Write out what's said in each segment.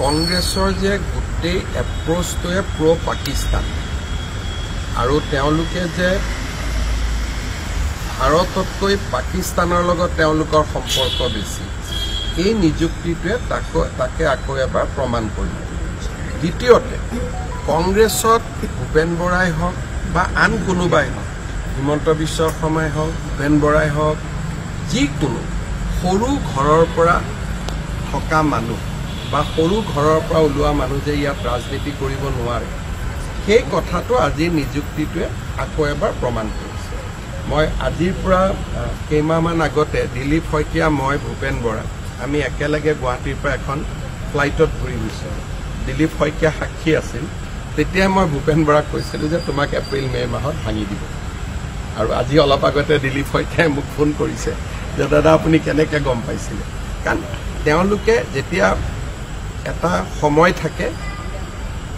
কংগ্ৰেছৰ যে গোটেই এপ্ৰ'চটোৱে প্ৰ' পাকিস্তান আৰু তেওঁলোকে যে ভাৰততকৈ পাকিস্তানৰ লগত তেওঁলোকৰ সম্পৰ্ক বেছি, এই নিযুক্তিটোৱে তাকে আকৌ এবাৰ প্ৰমাণ কৰিব। দ্বিতীয়তে, কংগ্ৰেছত ভূপেন বৰাই হওক বা আন কোনোবাই হওক, হিমন্ত বিশ্ব শৰ্মাই হওক, ভূপেন বৰাই হওক, যিকোনো সৰু ঘৰৰ পৰা থকা মানুহ বা সৰু ঘৰৰ পৰা ওলোৱা মানুহ যে ইয়াত ৰাজনীতি কৰিব নোৱাৰে, সেই কথাটো আজিৰ নিযুক্তিটোৱে আকৌ এবাৰ প্ৰমাণ কৰিছে। মই আজিৰ পৰা কেইমাহমান আগতে দিলীপ শইকীয়া, মই, ভূপেন বৰা আমি একেলগে গুৱাহাটীৰ পৰা এখন ফ্লাইটত ঘূৰি গৈছিলোঁ। দিলীপ শইকীয়া সাক্ষী আছিল। তেতিয়াই মই ভূপেন বৰাক কৈছিলোঁ যে তোমাক এপ্ৰিল মে' মাহত ভাঙি দিব। আৰু আজি অলপ আগতে দিলীপ শইকীয়াই মোক ফোন কৰিছে যে দাদা আপুনি কেনেকৈ গম পাইছিলে। কাৰণ তেওঁলোকে যেতিয়া এটা সময় থাকে,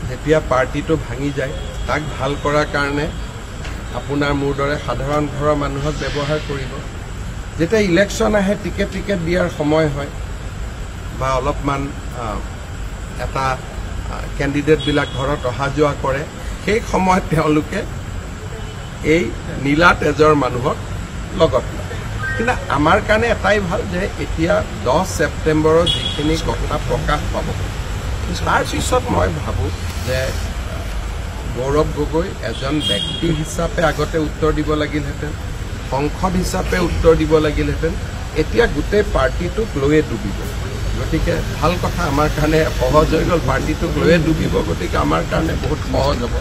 যেতিয়া পাৰ্টিটো ভাঙি যায়, তাক ভাল কৰাৰ কাৰণে আপোনাৰ মোৰ দৰে সাধাৰণ ঘৰৰ মানুহক ব্যৱহাৰ কৰিব। যেতিয়া ইলেকশ্যন আহে, টিকেট দিয়াৰ সময় হয় বা অলপমান এটা কেণ্ডিডেটবিলাক ঘৰত অহা যোৱা কৰে, সেই সময়ত তেওঁলোকে এই নীলা তেজৰ মানুহক লগত লয়। কিন্তু আমাৰ কাৰণে এটাই ভাল যে এতিয়া 10 ছেপ্টেম্বৰত যিখিনি কথা প্ৰকাশ পাব, তাৰপিছত মই ভাবোঁ যে গৌৰৱ গগৈ এজন ব্যক্তি হিচাপে আগতে উত্তৰ দিব লাগিলহেঁতেন, সংসদ হিচাপে উত্তৰ দিব লাগিলহেঁতেন। এতিয়া গোটেই পাৰ্টিটোক লৈয়ে ডুবিব। গতিকে ভাল কথা, আমাৰ কাৰণে সহজ হৈ গ'ল। পাৰ্টিটোক লৈয়ে ডুবিব, গতিকে আমাৰ কাৰণে বহুত সহজ হ'ব।